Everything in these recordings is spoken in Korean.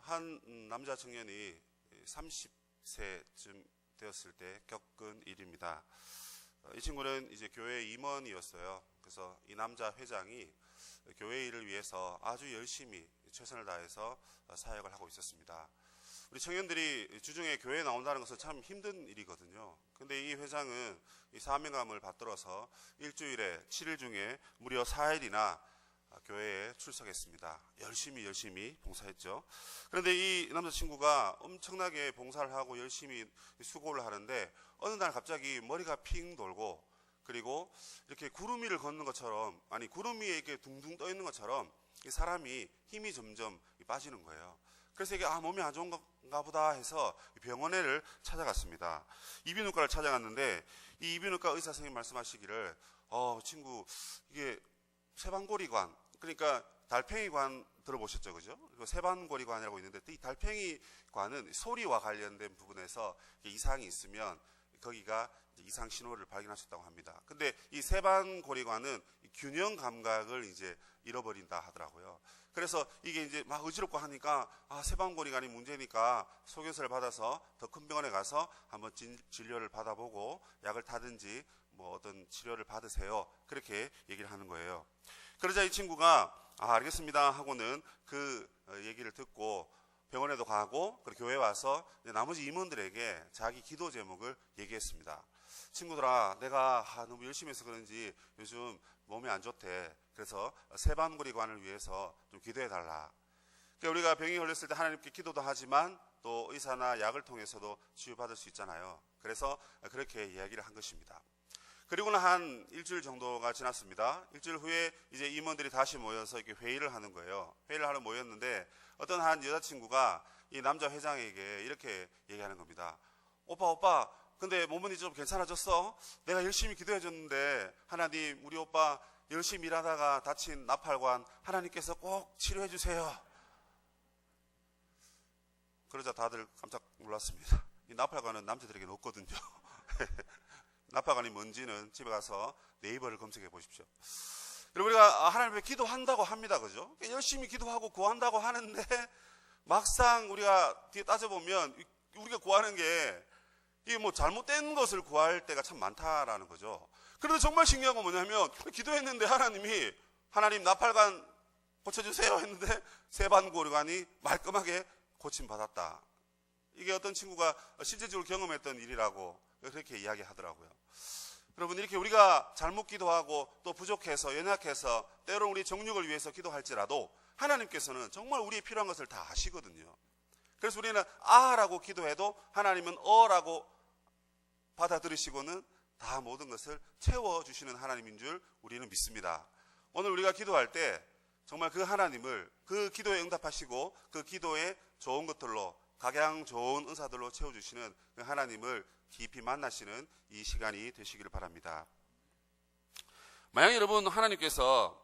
한 남자 청년이 30세쯤 되었을 때 겪은 일입니다. 이 친구는 이제 교회 임원이었어요. 그래서 이 남자 회장이 교회 일을 위해서 아주 열심히 최선을 다해서 사역을 하고 있었습니다. 우리 청년들이 주중에 교회에 나온다는 것은 참 힘든 일이거든요. 근데 이 회장은 이 사명감을 받들어서 일주일에 7일 중에 무려 4일이나 교회에 출석했습니다. 열심히 봉사했죠. 그런데 이 남자친구가 엄청나게 봉사를 하고 열심히 수고를 하는데 어느 날 갑자기 머리가 핑 돌고, 그리고 이렇게 구름 위를 걷는 것처럼, 아니 구름 위에 이렇게 둥둥 떠 있는 것처럼 이 사람이 힘이 점점 빠지는 거예요. 그래서 이게 몸이 안 좋은가 보다 해서 병원에를 찾아갔습니다. 이비인후과를 찾아갔는데 이 이비인후과 의사 선생님 말씀하시기를 친구 이게 세반고리관, 그러니까 달팽이관 들어보셨죠, 그죠? 세반고리관이라고 있는데 이 달팽이관은 소리와 관련된 부분에서 이상이 있으면 거기가 이상 신호를 발견하셨다고 합니다. 근데 이 세반고리관은 균형 감각을 이제 잃어버린다 하더라고요. 그래서 이게 이제 막 어지럽고 하니까 세반고리관이 문제니까 소견서를 받아서 더 큰 병원에 가서 한번 진료를 받아보고 약을 타든지 뭐 어떤 치료를 받으세요. 그렇게 얘기를 하는 거예요. 그러자 이 친구가 알겠습니다 하고는 그 얘기를 듣고 병원에도 가고 그리고 교회에 와서 나머지 임원들에게 자기 기도 제목을 얘기했습니다. 친구들아, 내가 너무 열심히 해서 그런지 요즘 몸이 안 좋대. 그래서 세반고리관을 위해서 좀 기도해 달라. 그러니까 우리가 병이 걸렸을 때 하나님께 기도도 하지만 또 의사나 약을 통해서도 치유받을 수 있잖아요. 그래서 그렇게 이야기를 한 것입니다. 그리고는 한 일주일 정도가 지났습니다. 일주일 후에 이제 임원들이 다시 모여서 이렇게 회의를 하는 거예요. 회의를 하러 모였는데 어떤 한 여자친구가 이 남자 회장에게 이렇게 얘기하는 겁니다. 오빠, 근데 몸은 좀 괜찮아졌어? 내가 열심히 기도해줬는데 하나님, 우리 오빠 열심히 일하다가 다친 나팔관 하나님께서 꼭 치료해 주세요. 그러자 다들 깜짝 놀랐습니다. 이 나팔관은 남자들에게는 없거든요. 나팔관이 뭔지는 집에 가서 네이버를 검색해 보십시오. 우리가 하나님께 기도한다고 합니다. 그죠? 열심히 기도하고 구한다고 하는데 막상 우리가 뒤에 따져보면 우리가 구하는 게 이게 뭐 잘못된 것을 구할 때가 참 많다라는 거죠. 그런데 정말 신기한 건 뭐냐면 기도했는데 하나님 나팔관 고쳐주세요 했는데 세반고리관이 말끔하게 고침받았다. 이게 어떤 친구가 실제적으로 경험했던 일이라고 그렇게 이야기하더라고요. 여러분, 이렇게 우리가 잘못 기도하고 또 부족해서 연약해서 때로는 우리 정욕을 위해서 기도할지라도 하나님께서는 정말 우리의 필요한 것을 다 아시거든요. 그래서 우리는 라고 기도해도 하나님은 라고 받아들이시고는 다 모든 것을 채워주시는 하나님인 줄 우리는 믿습니다. 오늘 우리가 기도할 때 정말 그 하나님을 그 기도에 응답하시고 그 기도에 좋은 것들로 각양 좋은 은사들로 채워주시는 그 하나님을 깊이 만나시는 이 시간이 되시기를 바랍니다. 만약 여러분 하나님께서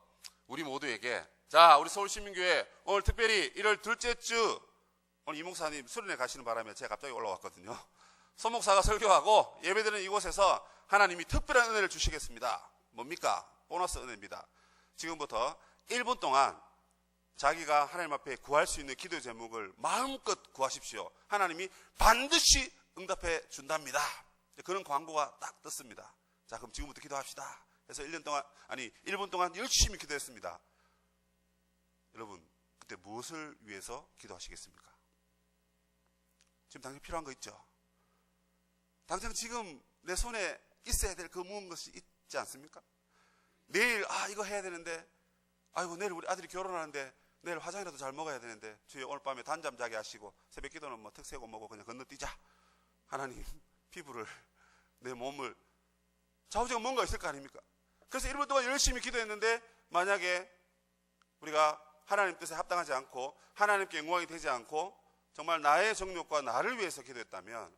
우리 모두에게 자, 우리 서울시민교회 오늘 특별히 1월 둘째 주 오늘 이 목사님 수련회 가시는 바람에 제가 갑자기 올라왔거든요. 서 목사가 설교하고 예배드리는 이곳에서 하나님이 특별한 은혜를 주시겠습니다. 뭡니까? 보너스 은혜입니다. 지금부터 1분 동안 자기가 하나님 앞에 구할 수 있는 기도 제목을 마음껏 구하십시오. 하나님이 반드시 응답해 준답니다. 그런 광고가 딱 떴습니다. 자, 그럼 지금부터 기도합시다. 그래서 1분 동안 열심히 기도했습니다. 여러분, 그때 무엇을 위해서 기도하시겠습니까? 지금 당장 필요한 거 있죠? 당장 지금 내 손에 있어야 될 그 무언 것이 있지 않습니까? 내일 이거 해야 되는데, 내일 우리 아들이 결혼하는데 내일 화장이라도 잘 먹어야 되는데 주여 오늘 밤에 단잠 자게 하시고 새벽 기도는 뭐 특세고 뭐고 그냥 건너뛰자. 하나님, 피부를, 내 몸을, 좌우지간 뭔가 있을 거 아닙니까? 그래서 1분 동안 열심히 기도했는데 만약에 우리가 하나님 뜻에 합당하지 않고 하나님께 영광이 되지 않고 정말 나의 정욕과 나를 위해서 기도했다면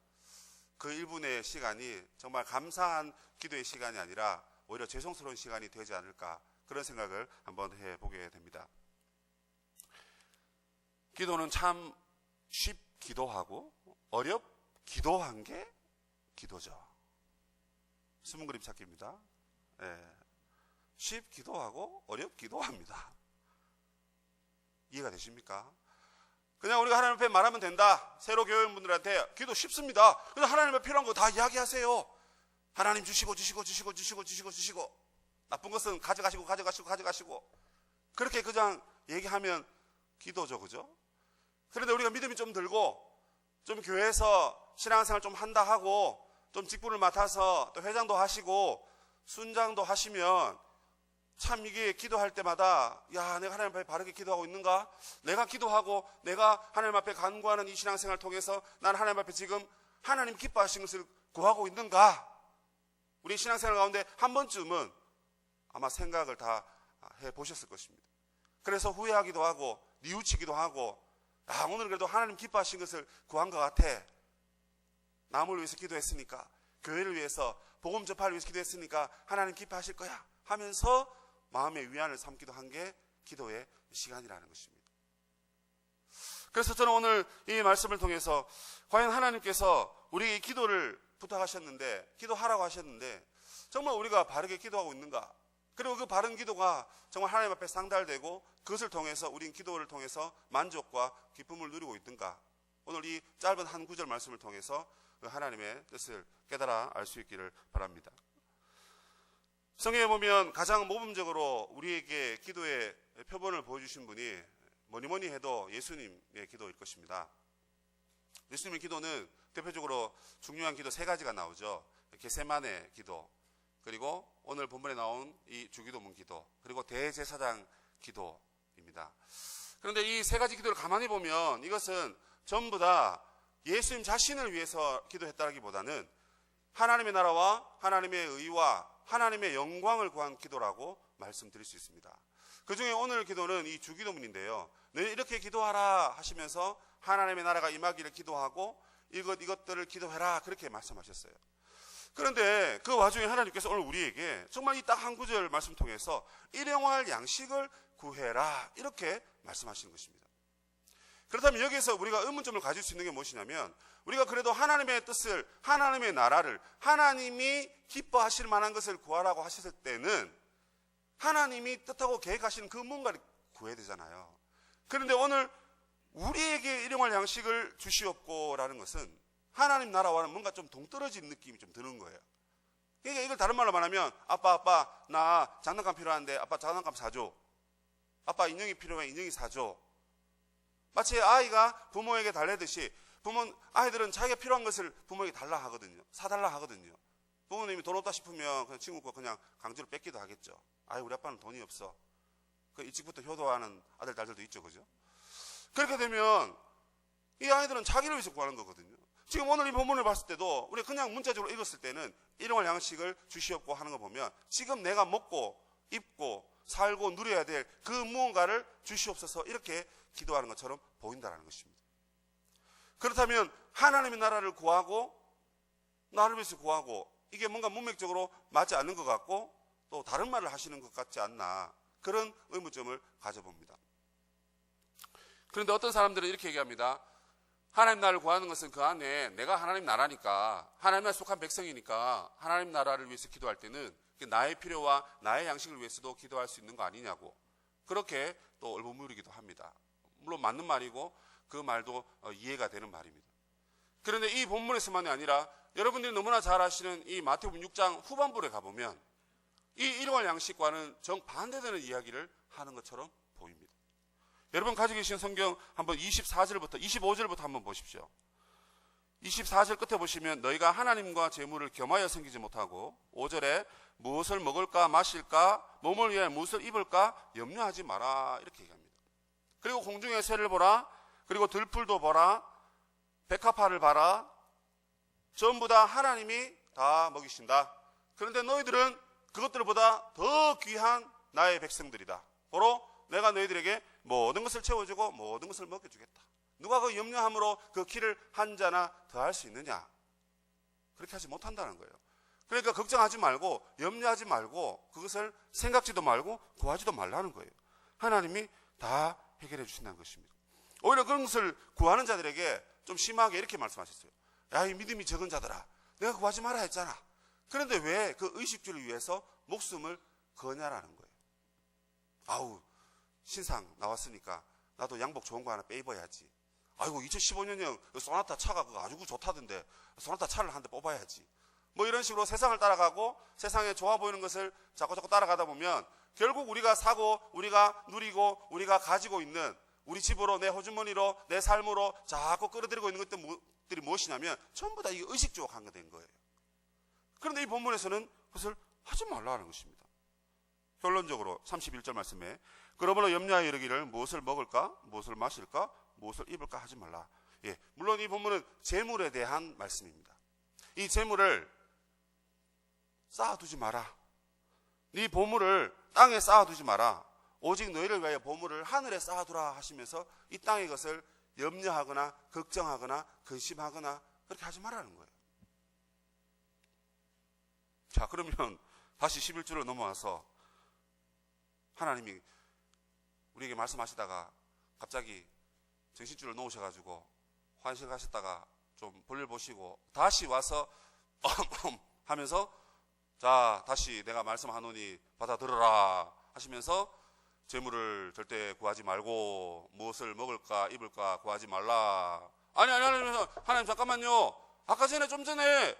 그 1분의 시간이 정말 감사한 기도의 시간이 아니라 오히려 죄송스러운 시간이 되지 않을까, 그런 생각을 한번 해보게 됩니다. 기도는 참 쉽 기도하고 어렵 기도한 게 기도죠. 숨은 그림 찾기입니다. 쉽 기도하고 어렵 기도합니다. 이해가 되십니까? 그냥 우리가 하나님 앞에 말하면 된다. 새로 교회분들한테 기도 쉽습니다. 그래서 하나님 앞에 필요한 거 다 이야기하세요. 하나님 주시고 나쁜 것은 가져가시고 그렇게 그냥 얘기하면 기도죠, 그죠? 그런데 우리가 믿음이 좀 들고 좀 교회에서 신앙생활 좀 한다 하고 좀 직분을 맡아서 또 회장도 하시고 순장도 하시면 참 이게 기도할 때마다 야, 내가 하나님 앞에 바르게 기도하고 있는가? 내가 기도하고 내가 하나님 앞에 간구하는 이 신앙생활을 통해서 난 하나님 앞에 지금 하나님 기뻐하시는 것을 구하고 있는가? 우리 신앙생활 가운데 한 번쯤은 아마 생각을 다 해보셨을 것입니다. 그래서 후회하기도 하고 뉘우치기도 하고 아, 오늘 그래도 하나님 기뻐하신 것을 구한 것 같아. 남을 위해서 기도했으니까, 교회를 위해서, 복음 전파를 위해서 기도했으니까 하나님 기뻐하실 거야 하면서 마음의 위안을 삼기도 한 게 기도의 시간이라는 것입니다. 그래서 저는 오늘 이 말씀을 통해서 과연 하나님께서 우리에게 기도를 부탁하셨는데, 기도하라고 하셨는데 정말 우리가 바르게 기도하고 있는가? 그리고 그 바른 기도가 정말 하나님 앞에 상달되고 그것을 통해서 우린 기도를 통해서 만족과 기쁨을 누리고 있는가? 오늘 이 짧은 한 구절 말씀을 통해서 하나님의 뜻을 깨달아 알 수 있기를 바랍니다. 성경에 보면 가장 모범적으로 우리에게 기도의 표본을 보여주신 분이 뭐니 해도 예수님의 기도일 것입니다. 예수님의 기도는 대표적으로 중요한 기도 세 가지가 나오죠. 겟세마네 기도, 그리고 오늘 본문에 나온 이 주기도문 기도, 그리고 대제사장 기도입니다. 그런데 이 세 가지 기도를 가만히 보면 이것은 전부 다 예수님 자신을 위해서 기도했다기보다는 하나님의 나라와 하나님의 의와 하나님의 영광을 구한 기도라고 말씀드릴 수 있습니다. 그 중에 오늘 기도는 이 주기도문인데요. 늘 이렇게 기도하라 하시면서 하나님의 나라가 임하기를 기도하고 이것들을 기도해라 그렇게 말씀하셨어요. 그런데 그 와중에 하나님께서 오늘 우리에게 정말 이 딱 한 구절 말씀 통해서 일용할 양식을 구해라 이렇게 말씀하시는 것입니다. 그렇다면 여기에서 우리가 의문점을 가질 수 있는 게 무엇이냐면 우리가 그래도 하나님의 뜻을, 하나님의 나라를, 하나님이 기뻐하실 만한 것을 구하라고 하셨을 때는 하나님이 뜻하고 계획하시는 그 뭔가를 구해야 되잖아요. 그런데 오늘 우리에게 일용할 양식을 주시옵고라는 것은 하나님 나라와는 뭔가 좀 동떨어진 느낌이 좀 드는 거예요. 그러니까 이걸 다른 말로 말하면 아빠 나 장난감 필요한데 아빠 장난감 사줘. 아빠 인형이 필요해 인형이 사줘. 마치 아이가 부모에게 달래듯이 아이들은 자기가 필요한 것을 부모에게 달라 하거든요. 사달라 하거든요. 부모님이 돈 없다 싶으면 그냥 친구 거 그냥 강제로 뺏기도 하겠죠. 우리 아빠는 돈이 없어. 그 일찍부터 효도하는 아들 딸들도 있죠, 그죠? 그렇게 되면 이 아이들은 자기를 위해서 구하는 거거든요. 지금 오늘 이 본문을 봤을 때도 우리가 그냥 문자적으로 읽었을 때는 일용할 양식을 주시옵고 하는 거 보면 지금 내가 먹고 입고 살고 누려야 될 그 무언가를 주시옵소서 이렇게 기도하는 것처럼 보인다는 것입니다. 그렇다면 하나님의 나라를 구하고 나를 위해서 구하고 이게 뭔가 문맥적으로 맞지 않는 것 같고 또 다른 말을 하시는 것 같지 않나 그런 의문점을 가져봅니다. 그런데 어떤 사람들은 이렇게 얘기합니다. 하나님 나라를 구하는 것은 그 안에 내가 하나님 나라니까 하나님에 속한 백성이니까 하나님 나라를 위해서 기도할 때는 나의 필요와 나의 양식을 위해서도 기도할 수 있는 거 아니냐고 그렇게 또 얼버무리기도 합니다. 물론 맞는 말이고 그 말도 이해가 되는 말입니다. 그런데 이 본문에서만이 아니라 여러분들이 너무나 잘 아시는 이 마태복음 6장 후반부에 가보면 이 일용할 양식과는 정반대되는 이야기를 하는 것처럼 보입니다. 여러분 가지고 계신 성경 한번 25절부터 한번 보십시오. 24절 끝에 보시면 너희가 하나님과 재물을 겸하여 섬기지 못하고 5절에 무엇을 먹을까 마실까 몸을 위해 무엇을 입을까 염려하지 마라 이렇게 얘기합니다. 그리고 공중의 새를 보라 그리고 들풀도 보라 백합화를 봐라 전부 다 하나님이 다 먹이신다. 그런데 너희들은 그것들보다 더 귀한 나의 백성들이다. 바로 내가 너희들에게 모든 것을 채워주고 모든 것을 먹여주겠다. 누가 그 염려함으로 그 키를 한 자나 더할 수 있느냐? 그렇게 하지 못한다는 거예요. 그러니까 걱정하지 말고 염려하지 말고 그것을 생각지도 말고 구하지도 말라는 거예요. 하나님이 다 해결해 주신다는 것입니다. 오히려 그런 것을 구하는 자들에게 좀 심하게 이렇게 말씀하셨어요. 야, 이 믿음이 적은 자들아, 내가 구하지 마라 했잖아. 그런데 왜 그 의식주를 위해서 목숨을 거냐라는 거예요. 아우, 신상 나왔으니까 나도 양복 좋은 거 하나 빼입어야지. 아이고 2015년형 소나타 차가 아주 좋다던데 소나타 차를 한 대 뽑아야지. 뭐 이런 식으로 세상을 따라가고 세상에 좋아 보이는 것을 자꾸 따라가다 보면 결국 우리가 사고 우리가 누리고 우리가 가지고 있는 우리 집으로 내 호주머니로 내 삶으로 자꾸 끌어들이고 있는 것들이 무엇이냐면 전부 다 이게 의식주가 한거된 거예요. 그런데 이 본문에서는 그것을 하지 말라는 것입니다. 결론적으로 31절 말씀에 그러므로 염려하여 이르기를 무엇을 먹을까 무엇을 마실까 무엇을 입을까 하지 말라. 예, 물론 이 본문은 재물에 대한 말씀입니다. 이 재물을 쌓아두지 마라. 네 보물을 땅에 쌓아두지 마라. 오직 너희를 위하여 보물을 하늘에 쌓아두라 하시면서 이 땅의 것을 염려하거나 걱정하거나 근심하거나 그렇게 하지 말라는 거예요. 자, 그러면 다시 11절로 넘어와서 하나님이 우리에게 말씀하시다가 갑자기 정신줄을 놓으셔가지고 화장실 가셨다가 좀 볼일 보시고 다시 와서 하면서 자 다시 내가 말씀하노니 받아들어라 하시면서 재물을 절대 구하지 말고 무엇을 먹을까 입을까 구하지 말라. 아니 하나님 잠깐만요. 아까 전에 좀 전에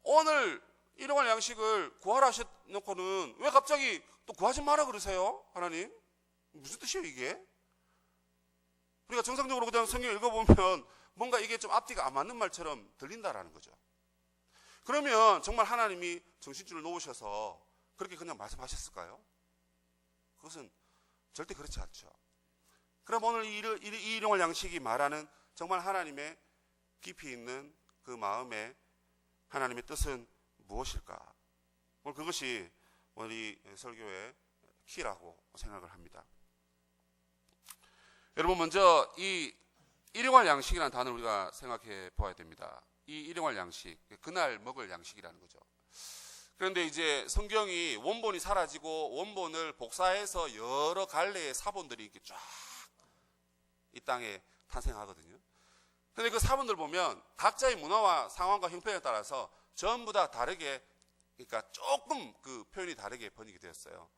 오늘 일용할 양식을 구하라 하셔놓고는 왜 갑자기 또 구하지 마라 그러세요? 하나님 무슨 뜻이에요 이게? 우리가 정상적으로 그냥 성경 읽어보면 뭔가 이게 좀 앞뒤가 안 맞는 말처럼 들린다라는 거죠. 그러면 정말 하나님이 정신줄을 놓으셔서 그렇게 그냥 말씀하셨을까요? 그것은 절대 그렇지 않죠. 그럼 오늘 이 일용할 양식이 말하는 정말 하나님의 깊이 있는 그 마음에 하나님의 뜻은 무엇일까? 오늘 그것이 우리 설교의 키라고 생각을 합니다. 여러분 먼저 이 일용할 양식이라는 단어를 우리가 생각해 보아야 됩니다. 이 일용할 양식, 그날 먹을 양식이라는 거죠. 그런데 이제 성경이 원본이 사라지고 원본을 복사해서 여러 갈래의 사본들이 이렇게 쫙 이 땅에 탄생하거든요. 그런데 그 사본들 보면 각자의 문화와 상황과 형편에 따라서 전부 다 다르게, 그러니까 조금 그 표현이 다르게 번역이 되었어요.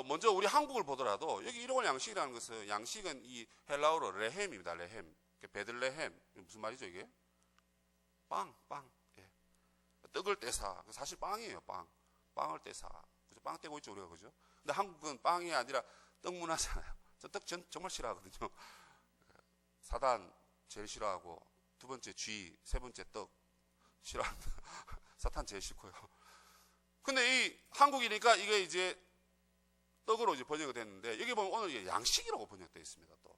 먼저 우리 한국을 보더라도 여기 일용할 양식이라는 것은 양식은 이 헬라어로 레헴입니다. 레헴. 베들레헴. 무슨 말이죠 이게? 빵. 예. 떡을 떼사. 사실 빵이에요, 빵. 빵을 떼사. 그죠? 빵 떼고 있죠, 우리가. 그죠? 근데 한국은 빵이 아니라 떡 문화잖아요. 저 떡 정말 싫어하거든요. 사단 제일 싫어하고, 두 번째 쥐, 세 번째 떡 싫어합니다. 사탄 제일 싫고요. 근데 이 한국이니까 이게 이제 떡으로 이제 번역이 됐는데, 여기 보면 오늘 이게 양식이라고 번역되어 있습니다, 또.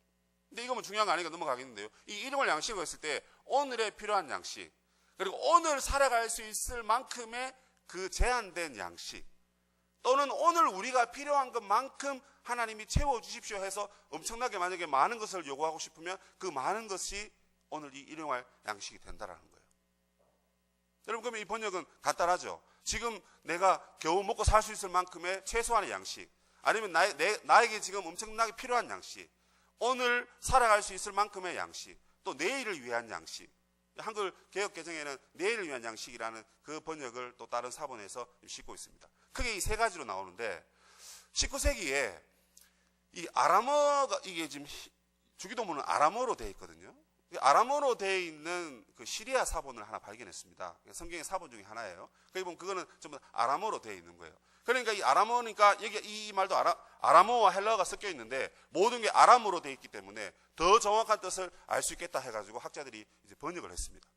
근데 이거 뭐 중요한 거 아니니까 넘어가겠는데요. 이 일용할 양식을 했을 때 오늘에 필요한 양식, 그리고 오늘 살아갈 수 있을 만큼의 그 제한된 양식, 또는 오늘 우리가 필요한 것만큼 하나님이 채워주십시오 해서 엄청나게 만약에 많은 것을 요구하고 싶으면 그 많은 것이 오늘 이 일용할 양식이 된다라는 거예요. 여러분, 그러면 이 번역은 간단하죠. 지금 내가 겨우 먹고 살 수 있을 만큼의 최소한의 양식, 아니면 나에게 지금 엄청나게 필요한 양식, 오늘 살아갈 수 있을 만큼의 양식, 또 내일을 위한 양식. 한글 개역개정에는 내일을 위한 양식이라는 그 번역을 또 다른 사본에서 싣고 있습니다. 크게 이 세 가지로 나오는데, 19세기에 이 아람어가, 이게 지금 주기도문은 아람어로 되어 있거든요. 아람어로 되어 있는 그 시리아 사본을 하나 발견했습니다. 성경의 사본 중에 하나예요. 거기 보면 그거는 전부 아람어로 되어 있는 거예요. 그러니까 이 아람어니까 여기 이 말도 아람어와 헬라어가 섞여 있는데 모든 게 아람어로 되어 있기 때문에 더 정확한 뜻을 알 수 있겠다 해가지고 학자들이 이제 번역을 했습니다.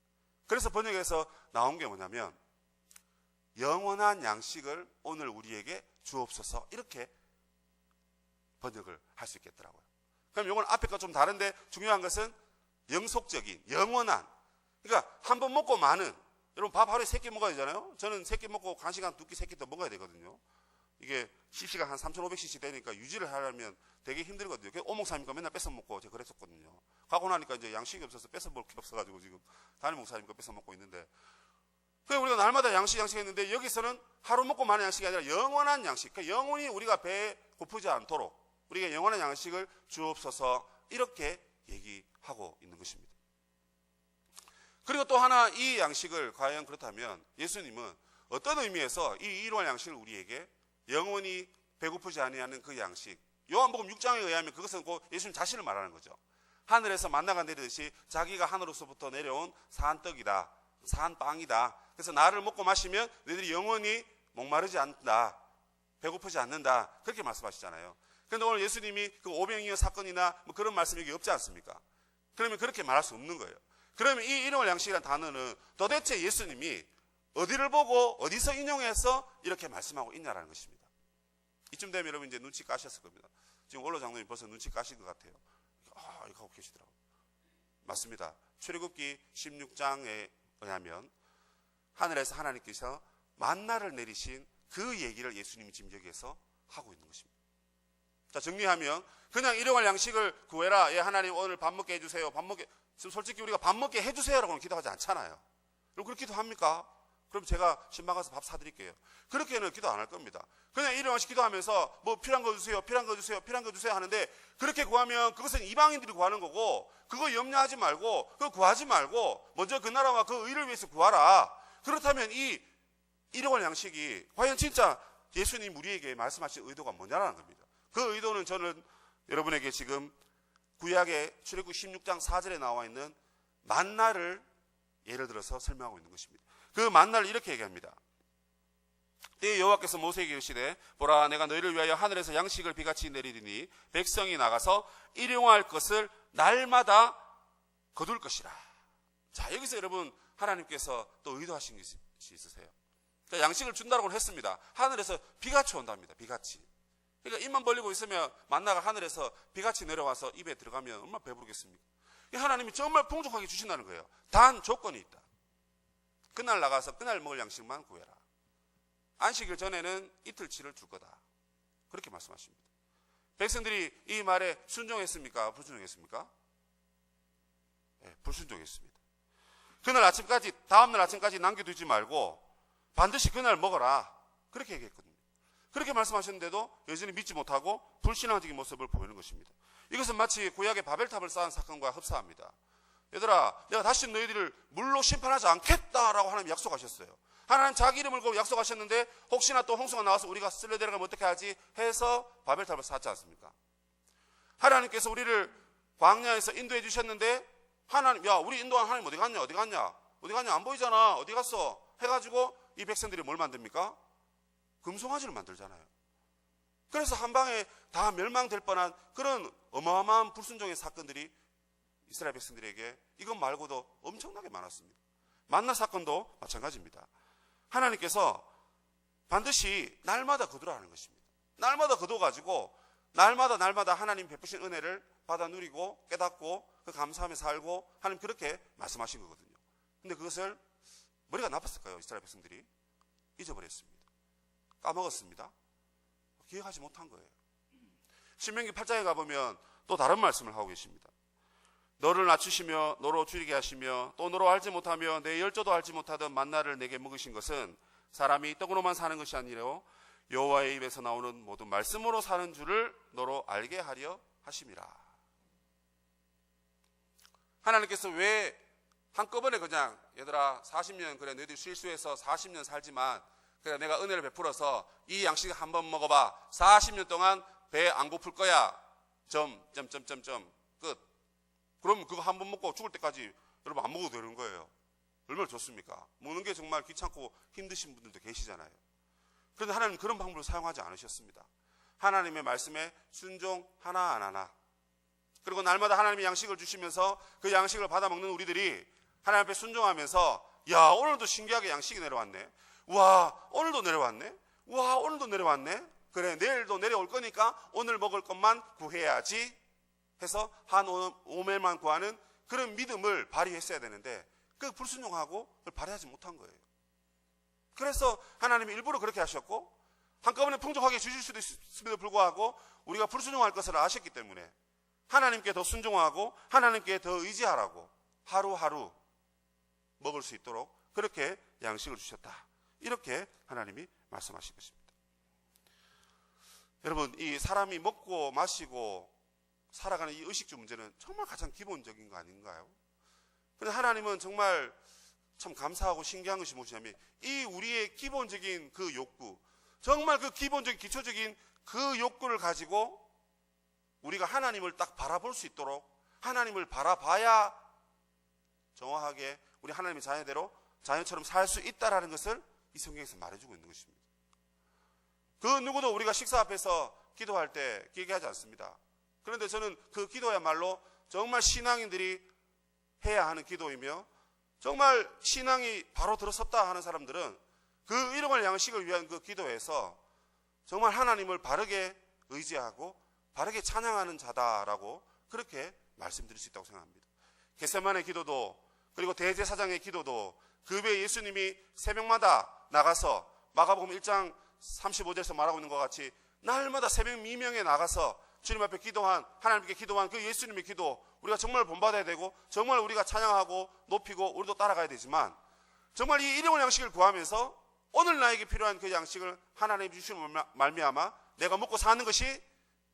그래서 번역에서 나온 게 뭐냐면 영원한 양식을 오늘 우리에게 주옵소서, 이렇게 번역을 할 수 있겠더라고요. 그럼 이건 앞에 거 좀 다른데 중요한 것은 영속적인, 영원한. 그러니까 한 번 먹고 많은. 여러분 밥 하루에 3끼 먹어야 되잖아요. 저는 3끼 먹고 간식 한 2끼, 3끼 더 먹어야 되거든요. 이게 cc가 한 3,500cc 되니까 유지를 하려면 되게 힘들거든요. 오목사님과 맨날 뺏어 먹고 제가 그랬었거든요. 가고 나니까 이제 양식이 없어서 뺏어 먹을 게 없어가지고 지금 담임 목사님과 뺏어 먹고 있는데, 그래서 우리가 날마다 양식 했는데 여기서는 하루 먹고 많은 양식이 아니라 영원한 양식. 그러니까 영원히 우리가 배에 고프지 않도록 우리가 영원한 양식을 주옵소서, 이렇게 얘기하고 있는 것입니다. 그리고 또 하나, 이 양식을 과연 그렇다면 예수님은 어떤 의미에서 이 일용할 양식을 우리에게 영원히 배고프지 아니하는 그 양식, 요한복음 6장에 의하면 그것은 곧 예수님 자신을 말하는 거죠. 하늘에서 만나가 내리듯이 자기가 하늘로서부터 내려온 산떡이다, 산빵이다. 그래서 나를 먹고 마시면 너희들이 영원히 목마르지 않는다, 배고프지 않는다, 그렇게 말씀하시잖아요. 그런데 오늘 예수님이 그 오병이어 사건이나 뭐 그런 말씀이 여기 없지 않습니까? 그러면 그렇게 말할 수 없는 거예요. 그러면 이 일용할 양식이라는 단어는 도대체 예수님이 어디를 보고 어디서 인용해서 이렇게 말씀하고 있냐라는 것입니다. 이쯤 되면 여러분 이제 눈치 까셨을 겁니다. 지금 원로 장로님 벌써 눈치 까신 것 같아요. 이렇게 하고 계시더라고요. 맞습니다. 출애굽기 16장에 의하면 하늘에서 하나님께서 만나를 내리신 그 얘기를 예수님이 지금 여기에서 하고 있는 것입니다. 자, 정리하면 그냥 일용할 양식을 구해라. 예, 하나님 오늘 밥 먹게 해주세요. 밥 먹게. 지금 솔직히 우리가 밥 먹게 해주세요라고는 기도하지 않잖아요. 그럼 그렇게 기도합니까? 그럼 제가 신방 가서 밥 사드릴게요. 그렇게는 기도 안 할 겁니다. 그냥 일용할 양식 기도하면서 뭐 필요한 거 주세요, 필요한 거 주세요, 필요한 거 주세요 하는데 그렇게 구하면 그것은 이방인들이 구하는 거고 그거 염려하지 말고 그거 구하지 말고 먼저 그 나라와 그 의를 위해서 구하라. 그렇다면 이 일용할 양식이 과연 진짜 예수님 우리에게 말씀하신 의도가 뭐냐라는 겁니다. 그 의도는 저는 여러분에게 지금 구약의 출애굽기 16장 4절에 나와 있는 만나를 예를 들어서 설명하고 있는 것입니다. 그 만나를 이렇게 얘기합니다. 때에 여호와께서 모세에게 이르시되 보라 내가 너희를 위하여 하늘에서 양식을 비같이 내리리니 백성이 나가서 일용할 것을 날마다 거둘 것이라. 자, 여기서 여러분 하나님께서 또 의도하신 것이 있으세요. 그러니까 양식을 준다고 했습니다. 하늘에서 비같이 온답니다. 비같이. 그러니까 입만 벌리고 있으면 만나가 하늘에서 비같이 내려와서 입에 들어가면 얼마나 배부르겠습니까? 하나님이 정말 풍족하게 주신다는 거예요. 단 조건이 있다. 그날 나가서 그날 먹을 양식만 구해라. 안식일 전에는 이틀치를 줄 거다. 그렇게 말씀하십니다. 백성들이 이 말에 순종했습니까? 불순종했습니까? 네, 불순종했습니다. 그날 아침까지, 다음날 아침까지 남겨두지 말고 반드시 그날 먹어라. 그렇게 얘기했거든요. 그렇게 말씀하셨는데도 여전히 믿지 못하고 불신앙적인 모습을 보이는 것입니다. 이것은 마치 구약의 바벨탑을 쌓은 사건과 흡사합니다. 얘들아, 내가 다시 너희들을 물로 심판하지 않겠다라고 하나님 약속하셨어요. 하나님 자기 이름을 걸고 약속하셨는데 혹시나 또 홍수가 나와서 우리가 쓸려 내려가면 어떻게 하지 해서 바벨탑을 쌓지 않습니까? 하나님께서 우리를 광야에서 인도해 주셨는데 하나님, 야, 우리 인도한 하나님 어디 갔냐? 어디 갔냐? 어디 갔냐? 안 보이잖아. 어디 갔어? 해가지고 이 백성들이 뭘 만듭니까? 금송아지를 만들잖아요. 그래서 한 방에 다 멸망될 뻔한 그런 어마어마한 불순종의 사건들이 이스라엘 백성들에게 이것 말고도 엄청나게 많았습니다. 만나 사건도 마찬가지입니다. 하나님께서 반드시 날마다 거두라는 것입니다. 날마다 거둬가지고 날마다 하나님 베푸신 은혜를 받아 누리고 깨닫고 그 감사하며 살고 하나님 그렇게 말씀하신 거거든요. 근데 그것을 머리가 나빴을까요? 이스라엘 백성들이 잊어버렸습니다. 까먹었습니다. 기억하지 못한 거예요. 신명기 8장에 가보면 또 다른 말씀을 하고 계십니다. 너를 낮추시며 너로 줄이게 하시며 또 너로 알지 못하며 내 열조도 알지 못하던 만나를 내게 먹으신 것은 사람이 떡으로만 사는 것이 아니라 여호와의 입에서 나오는 모든 말씀으로 사는 줄을 너로 알게 하려 하심이라. 하나님께서 왜 한꺼번에 그냥 얘들아 40년 그래 너희들 실수해서 40년 살지만 그래 내가 은혜를 베풀어서 이 양식 한번 먹어봐 40년 동안 배 안 고플 거야 끝. 그럼 그거 한 번 먹고 죽을 때까지 여러분 안 먹어도 되는 거예요. 얼마나 좋습니까? 먹는 게 정말 귀찮고 힘드신 분들도 계시잖아요. 그런데 하나님은 그런 방법을 사용하지 않으셨습니다. 하나님의 말씀에 순종 하나 안 하나. 그리고 날마다 하나님의 양식을 주시면서 그 양식을 받아 먹는 우리들이 하나님 앞에 순종하면서 야 오늘도 신기하게 양식이 내려왔네. 와 오늘도 내려왔네. 와 오늘도 내려왔네. 그래 내일도 내려올 거니까 오늘 먹을 것만 구해야지 해서 한 오멜만 구하는 그런 믿음을 발휘했어야 되는데 그 불순종하고 그걸 발휘하지 못한 거예요. 그래서 하나님이 일부러 그렇게 하셨고 한꺼번에 풍족하게 주실 수도 있음에도 불구하고 우리가 불순종할 것을 아셨기 때문에 하나님께 더 순종하고 하나님께 더 의지하라고 하루하루 먹을 수 있도록 그렇게 양식을 주셨다. 이렇게 하나님이 말씀하신 것입니다. 여러분 이 사람이 먹고 마시고 살아가는 이 의식주 문제는 정말 가장 기본적인 거 아닌가요? 그런데 하나님은 정말 참 감사하고 신기한 것이 무엇이냐면 이 우리의 기본적인 그 욕구 정말 그 기본적인 기초적인 그 욕구를 가지고 우리가 하나님을 딱 바라볼 수 있도록 하나님을 바라봐야 정확하게 우리 하나님의 자녀대로 자녀처럼 살 수 있다라는 것을 이 성경에서 말해주고 있는 것입니다. 그 누구도 우리가 식사 앞에서 기도할 때 얘기하지 않습니다. 그런데 저는 그 기도야말로 정말 신앙인들이 해야 하는 기도이며, 정말 신앙이 바로 들어섰다 하는 사람들은 그 일용할 양식을 위한 그 기도에서 정말 하나님을 바르게 의지하고 바르게 찬양하는 자다라고 그렇게 말씀드릴 수 있다고 생각합니다. 겟세마네 기도도, 그리고 대제사장의 기도도, 그 외에 예수님이 새벽마다 나가서 마가복음 1장 35절에서 말하고 있는 것 같이 날마다 새벽 미명에 나가서 주님 앞에 기도한, 하나님께 기도한 그 예수님의 기도, 우리가 정말 본받아야 되고 정말 우리가 찬양하고 높이고 우리도 따라가야 되지만, 정말 이 일용할 양식을 구하면서 오늘 나에게 필요한 그 양식을 하나님이 주시는 말미암아 내가 먹고 사는 것이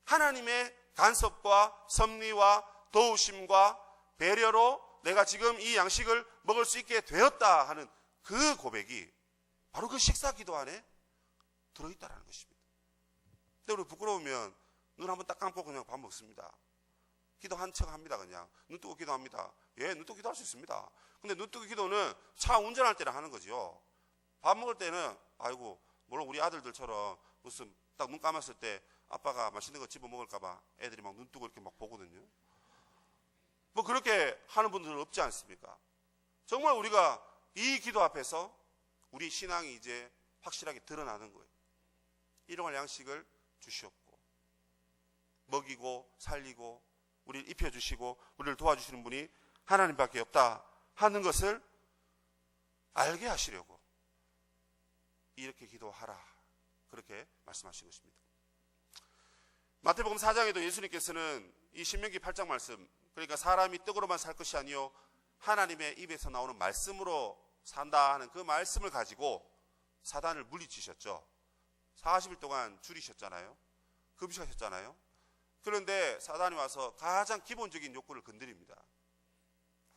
하나님의 간섭과 섭리와 도우심과 배려로 내가 지금 이 양식을 먹을 수 있게 되었다 하는 그 고백이 바로 그 식사 기도 안에 들어있다는 것입니다. 근데 우리 부끄러우면 눈 한번 딱 감고 그냥 밥 먹습니다. 기도 한 척 합니다. 그냥 눈 뜨고 기도합니다. 예, 눈 뜨고 기도할 수 있습니다. 근데 눈 뜨고 기도는 차 운전할 때는 하는 거죠. 밥 먹을 때는 아이고, 물론 우리 아들들처럼 무슨 딱 눈 감았을 때 아빠가 맛있는 거 집어 먹을까 봐 애들이 막 눈 뜨고 이렇게 막 보거든요. 뭐 그렇게 하는 분들은 없지 않습니까? 정말 우리가 이 기도 앞에서 우리 신앙이 이제 확실하게 드러나는 거예요. 일용할 양식을 주시옵고 먹이고 살리고 우리를 입혀주시고 우리를 도와주시는 분이 하나님밖에 없다 하는 것을 알게 하시려고 이렇게 기도하라, 그렇게 말씀하신 것입니다. 마태복음 4장에도 예수님께서는 이 신명기 8장 말씀, 그러니까 사람이 떡으로만 살 것이 아니요 하나님의 입에서 나오는 말씀으로 산다 하는 그 말씀을 가지고 사단을 물리치셨죠. 40일 동안 줄이셨잖아요. 금식하셨잖아요. 그런데 사단이 와서 가장 기본적인 욕구를 건드립니다.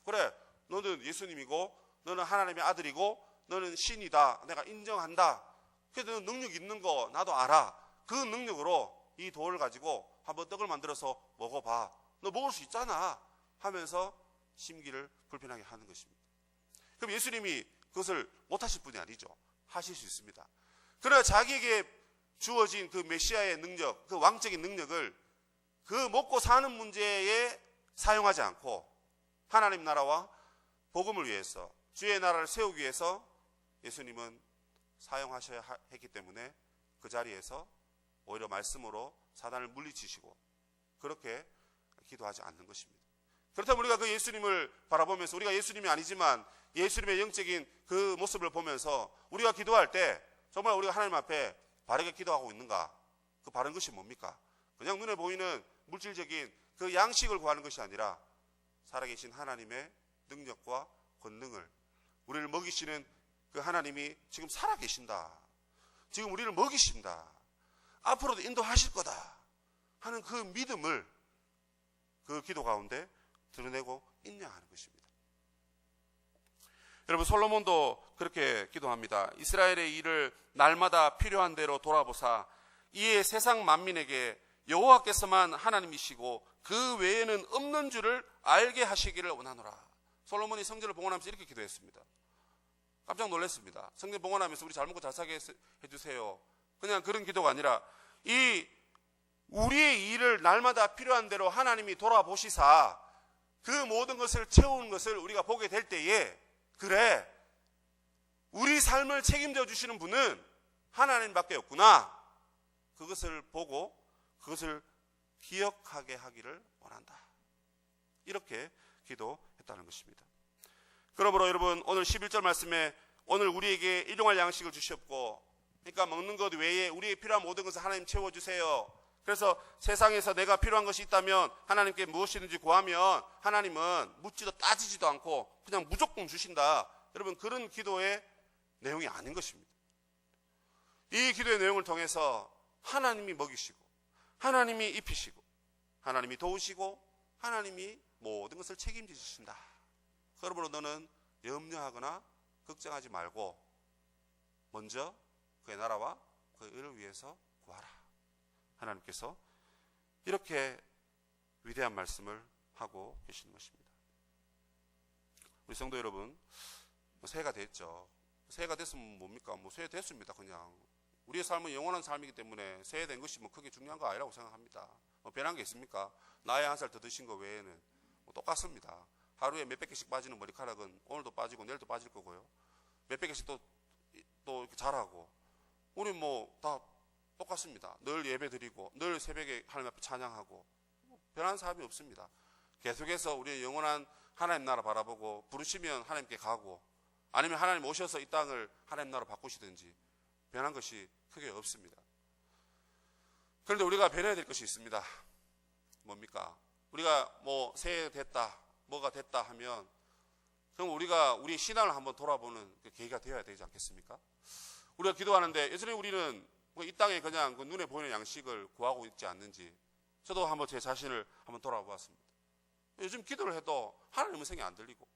그래, 너는 예수님이고 너는 하나님의 아들이고 너는 신이다, 내가 인정한다. 그래도 너는 능력 있는 거 나도 알아. 그 능력으로 이 돌을 가지고 한번 떡을 만들어서 먹어봐. 너 먹을 수 있잖아 하면서 심기를 불편하게 하는 것입니다. 그럼 예수님이 그것을 못하실 분이 아니죠. 하실 수 있습니다. 그러나 자기에게 주어진 그 메시아의 능력, 그 왕적인 능력을 그 먹고 사는 문제에 사용하지 않고 하나님 나라와 복음을 위해서, 주의 나라를 세우기 위해서 예수님은 사용하셔야 했기 때문에 그 자리에서 오히려 말씀으로 사단을 물리치시고 그렇게 기도하지 않는 것입니다. 그렇다면 우리가 그 예수님을 바라보면서, 우리가 예수님이 아니지만 예수님의 영적인 그 모습을 보면서 우리가 기도할 때 정말 우리가 하나님 앞에 바르게 기도하고 있는가? 그 바른 것이 뭡니까? 그냥 눈에 보이는 물질적인 그 양식을 구하는 것이 아니라 살아계신 하나님의 능력과 권능을, 우리를 먹이시는 그 하나님이 지금 살아계신다, 지금 우리를 먹이신다, 앞으로도 인도하실 거다 하는 그 믿음을 그 기도 가운데 드러내고 인내하는 것입니다. 여러분, 솔로몬도 그렇게 기도합니다. 이스라엘의 일을 날마다 필요한 대로 돌아보사 이에 세상 만민에게 여호와께서만 하나님이시고 그 외에는 없는 줄을 알게 하시기를 원하노라. 솔로몬이 성전을 봉헌하면서 이렇게 기도했습니다. 깜짝 놀랐습니다. 성전 봉헌하면서 우리 잘 먹고 잘 사게 해주세요, 그냥 그런 기도가 아니라 이 우리의 일을 날마다 필요한 대로 하나님이 돌아보시사 그 모든 것을 채우는 것을 우리가 보게 될 때에, 그래, 우리 삶을 책임져 주시는 분은 하나님밖에 없구나, 그것을 보고 그것을 기억하게 하기를 원한다, 이렇게 기도했다는 것입니다. 그러므로 여러분, 오늘 11절 말씀에 오늘 우리에게 일용할 양식을 주셨고, 그러니까 먹는 것 외에 우리에게 필요한 모든 것을 하나님 채워주세요. 그래서 세상에서 내가 필요한 것이 있다면 하나님께 무엇이든지 구하면 하나님은 묻지도 따지지도 않고 그냥 무조건 주신다. 여러분, 그런 기도의 내용이 아닌 것입니다. 이 기도의 내용을 통해서 하나님이 먹이시고 하나님이 입히시고 하나님이 도우시고 하나님이 모든 것을 책임지신다. 그러므로 너는 염려하거나 걱정하지 말고 먼저 그의 나라와 그의 의를 위해서 구하라. 하나님께서 이렇게 위대한 말씀을 하고 계시는 것입니다. 우리 성도 여러분, 새해가 됐죠. 새해가 됐으면 뭡니까? 새해 됐습니다. 그냥 우리의 삶은 영원한 삶이기 때문에 새해된 것이 크게 중요한 거 아니라고 생각합니다. 변한 게 있습니까? 나이 한 살 더 드신 거 외에는 똑같습니다. 하루에 몇백 개씩 빠지는 머리카락은 오늘도 빠지고 내일도 빠질 거고요. 몇백 개씩 또 이렇게 자라고. 우리 다 똑같습니다. 늘 예배 드리고 늘 새벽에 하나님 앞에 찬양하고 변한 사람이 없습니다. 계속해서 우리의 영원한 하나님 나라 바라보고 부르시면 하나님께 가고 아니면 하나님 오셔서 이 땅을 하나님 나라로 바꾸시든지 변한 것이 크게 없습니다. 그런데 우리가 변해야 될 것이 있습니다. 뭡니까? 우리가 새해 됐다, 뭐가 됐다 하면 그럼 우리가 우리 신앙을 한번 돌아보는 계기가 되어야 되지 않겠습니까? 우리가 기도하는데 예전에 우리는 이 땅에 그냥 눈에 보이는 양식을 구하고 있지 않는지 저도 한번 제 자신을 한번 돌아보았습니다. 요즘 기도를 해도 하나님 음성이 안 들리고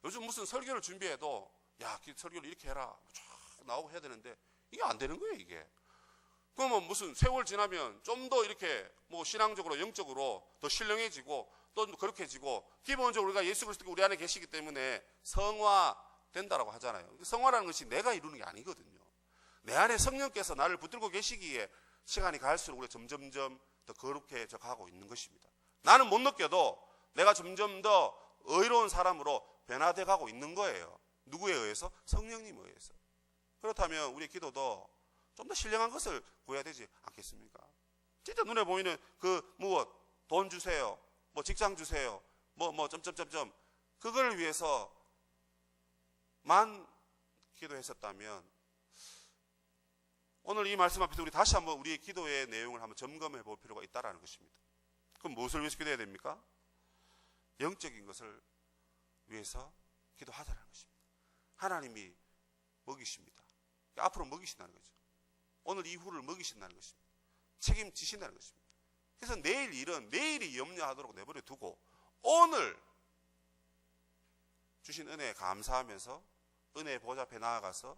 요즘 무슨 설교를 준비해도 야, 설교를 이렇게 해라 쫙 나오고 해야 되는데 이게 안 되는 거예요, 이게. 그러면 무슨 세월 지나면 좀 더 이렇게 신앙적으로 영적으로 더 신령해지고 또 거룩해지고 기본적으로 우리가 예수 그리스도가 우리 안에 계시기 때문에 성화된다라고 하잖아요. 성화라는 것이 내가 이루는 게 아니거든요. 내 안에 성령께서 나를 붙들고 계시기에 시간이 갈수록 우리가 점점점 더 거룩해져 가고 있는 것입니다. 나는 못 느껴도 내가 점점 더 의로운 사람으로 변화돼 가고 있는 거예요. 누구에 의해서? 성령님에 의해서. 그렇다면 우리의 기도도 좀 더 신령한 것을 구해야 되지 않겠습니까? 진짜 눈에 보이는 무엇, 돈 주세요, 직장 주세요, 점점점점 그걸 위해서만 기도했었다면 오늘 이 말씀 앞에서 우리 다시 한번 우리의 기도의 내용을 한번 점검해 볼 필요가 있다는 것입니다. 그럼 무엇을 위해서 기도해야 됩니까? 영적인 것을 위해서 기도하자는 것입니다. 하나님이 먹이십니다. 앞으로 먹이신다는 거죠. 오늘 이후를 먹이신다는 것입니다. 책임지신다는 것입니다. 그래서 내일 일은 내일이 염려하도록 내버려 두고 오늘 주신 은혜에 감사하면서 은혜의 보좌 앞에 나아가서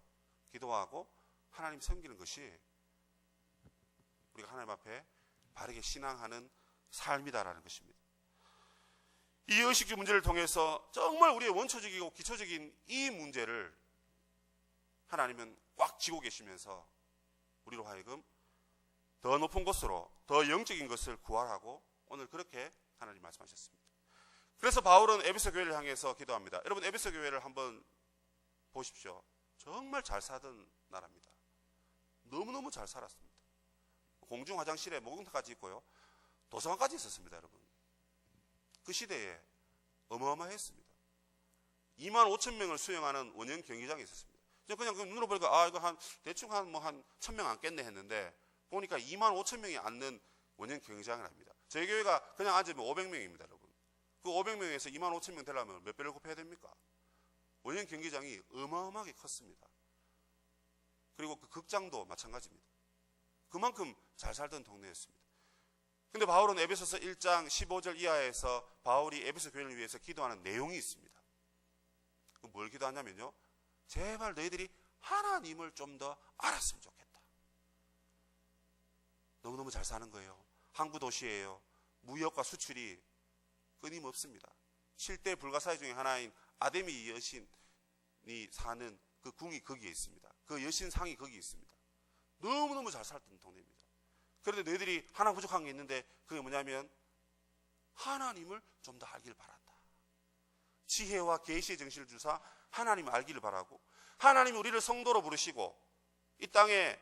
기도하고 하나님 섬기는 것이 우리가 하나님 앞에 바르게 신앙하는 삶이다라는 것입니다. 이 의식주 문제를 통해서 정말 우리의 원초적이고 기초적인 이 문제를 하나님은 꽉 쥐고 계시면서 우리로 하여금 더 높은 곳으로 더 영적인 것을 구하라고 오늘 그렇게 하나님 말씀하셨습니다. 그래서 바울은 에베소 교회를 향해서 기도합니다. 여러분 에베소 교회를 한번 보십시오. 정말 잘 살던 나라입니다. 너무너무 잘 살았습니다. 공중 화장실에 목욕탕까지 있고요. 도서관까지 있었습니다. 여러분. 그 시대에 어마어마했습니다. 25,000명을 수용하는 원형 경기장이 있었습니다. 그냥 눈으로 보니까 이거 대충 한 1,000명 앉겠네 했는데 보니까 25,000명이 앉는 원형 경기장이랍니다. 저희 교회가 그냥 앉으면 500명입니다, 여러분. 그 500명에서 25,000명 되려면 몇 배를 곱해야 됩니까? 원형 경기장이 어마어마하게 컸습니다. 그리고 그 극장도 마찬가지입니다. 그만큼 잘 살던 동네였습니다. 근데 바울은 에베소서 1장 15절 이하에서 바울이 에베소 교회를 위해서 기도하는 내용이 있습니다. 뭘 기도하냐면요. 제발 너희들이 하나님을 좀 더 알았으면 좋겠다. 너무너무 잘 사는 거예요. 항구 도시예요. 무역과 수출이 끊임없습니다. 7대 불가사의 중에 하나인 아데미 여신이 사는 그 궁이 거기에 있습니다. 그 여신상이 거기에 있습니다. 너무너무 잘 살던 동네입니다. 그런데 너희들이 하나 부족한 게 있는데 그게 뭐냐면 하나님을 좀 더 알길 바란다. 지혜와 계시의 정신을 주사 하나님을 알기를 바라고 하나님이 우리를 성도로 부르시고 이 땅에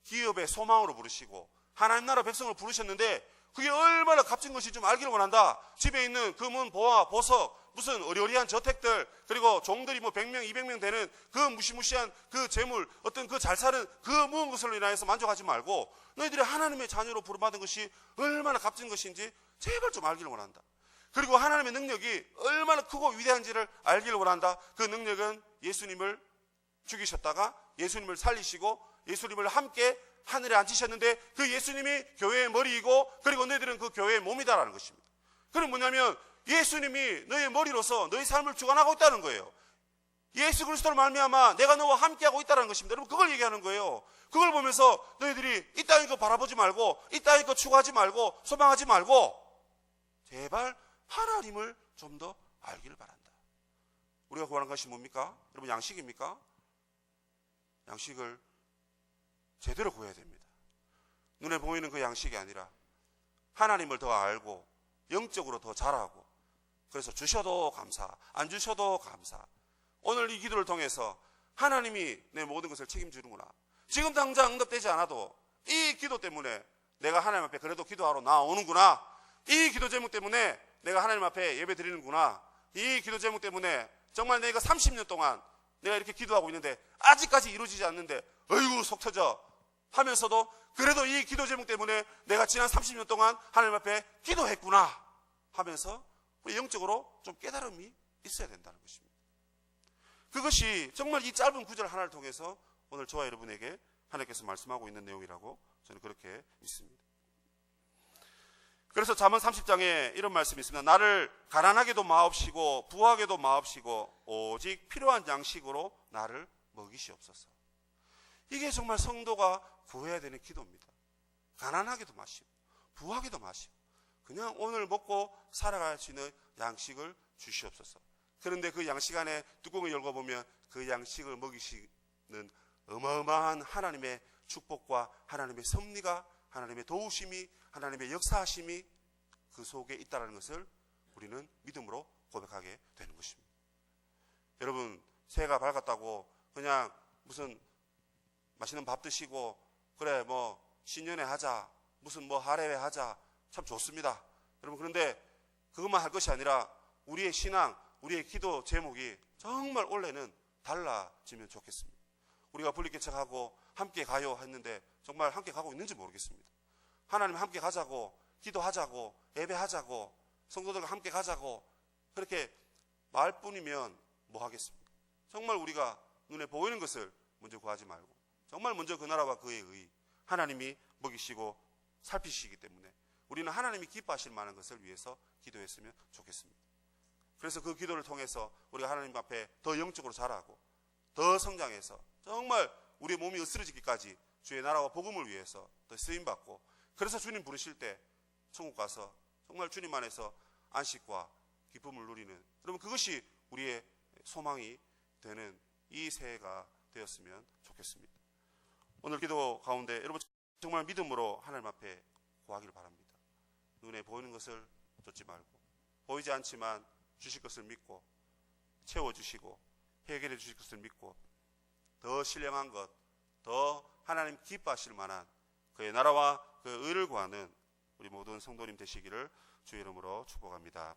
기업의 소망으로 부르시고 하나님 나라 백성을 부르셨는데 그게 얼마나 값진 것이 좀 알기를 원한다. 집에 있는 금은 보화, 보석, 무슨 어리어리한 저택들, 그리고 종들이 100명, 200명 되는 그 무시무시한 그 재물, 어떤 그 잘 사는 그 무언 것으로 인하여서 만족하지 말고 너희들이 하나님의 자녀로 부름받은 것이 얼마나 값진 것인지 제발 좀 알기를 원한다. 그리고 하나님의 능력이 얼마나 크고 위대한지를 알기를 원한다. 그 능력은 예수님을 죽이셨다가 예수님을 살리시고 예수님을 함께 하늘에 앉히셨는데 그 예수님이 교회의 머리이고 그리고 너희들은 그 교회의 몸이다라는 것입니다. 그럼 뭐냐면 예수님이 너희의 머리로서 너희 삶을 주관하고 있다는 거예요. 예수 그리스도로 말미암아 내가 너와 함께하고 있다는 것입니다. 여러분 그걸 얘기하는 거예요. 그걸 보면서 너희들이 이 땅의 거 바라보지 말고 이 땅의 거 추구하지 말고 소망하지 말고 제발 하나님을 좀 더 알기를 바란다. 우리가 구하는 것이 뭡니까? 여러분, 양식입니까? 양식을 제대로 구해야 됩니다. 눈에 보이는 그 양식이 아니라 하나님을 더 알고 영적으로 더 잘하고, 그래서 주셔도 감사, 안 주셔도 감사. 오늘 이 기도를 통해서 하나님이 내 모든 것을 책임지는구나. 지금 당장 응답되지 않아도 이 기도 때문에 내가 하나님 앞에 그래도 기도하러 나오는구나. 이 기도 제목 때문에 내가 하나님 앞에 예배 드리는구나. 이 기도 제목 때문에 정말 내가 30년 동안 내가 이렇게 기도하고 있는데 아직까지 이루어지지 않는데 어이구 속 터져 하면서도 그래도 이 기도 제목 때문에 내가 지난 30년 동안 하나님 앞에 기도했구나 하면서 우리 영적으로 좀 깨달음이 있어야 된다는 것입니다. 그것이 정말 이 짧은 구절 하나를 통해서 오늘 저와 여러분에게 하나님께서 말씀하고 있는 내용이라고 저는 그렇게 믿습니다. 그래서 잠언 30장에 이런 말씀이 있습니다. 나를 가난하게도 마옵시고 부하게도 마옵시고 오직 필요한 양식으로 나를 먹이시옵소서. 이게 정말 성도가 구해야 되는 기도입니다. 가난하게도 마시고 부하게도 마시고 그냥 오늘 먹고 살아갈 수 있는 양식을 주시옵소서. 그런데 그 양식 안에 뚜껑을 열고 보면 그 양식을 먹이시는 어마어마한 하나님의 축복과 하나님의 섭리가, 하나님의 도우심이, 하나님의 역사하심이 그 속에 있다는 것을 우리는 믿음으로 고백하게 되는 것입니다. 여러분, 새해가 밝았다고 그냥 무슨 맛있는 밥 드시고 그래 뭐 신년회 하자, 무슨 뭐 할애회 하자, 참 좋습니다. 여러분, 그런데 그것만 할 것이 아니라 우리의 신앙, 우리의 기도 제목이 정말 올해는 달라지면 좋겠습니다. 우리가 분리개척하고 함께 가요 했는데 정말 함께 가고 있는지 모르겠습니다. 하나님 함께 가자고, 기도하자고, 예배하자고, 성도들과 함께 가자고 그렇게 말뿐이면 뭐 하겠습니까? 정말 우리가 눈에 보이는 것을 먼저 구하지 말고 정말 먼저 그 나라와 그의 의, 하나님이 먹이시고 살피시기 때문에 우리는 하나님이 기뻐하실 만한 것을 위해서 기도했으면 좋겠습니다. 그래서 그 기도를 통해서 우리가 하나님 앞에 더 영적으로 자라고 더 성장해서 정말 우리의 몸이 으스러지기까지 주의 나라와 복음을 위해서 더 쓰임받고, 그래서 주님 부르실 때 천국 가서 정말 주님 안에서 안식과 기쁨을 누리는, 여러분 그것이 우리의 소망이 되는 이 새해가 되었으면 좋겠습니다. 오늘 기도 가운데 여러분 정말 믿음으로 하나님 앞에 구하기를 바랍니다. 눈에 보이는 것을 쫓지 말고 보이지 않지만 주실 것을 믿고 채워주시고 해결해 주실 것을 믿고 더 신령한 것, 더 하나님 기뻐하실 만한 그의 나라와 그 의를 구하는 우리 모든 성도님 되시기를 주의 이름으로 축복합니다.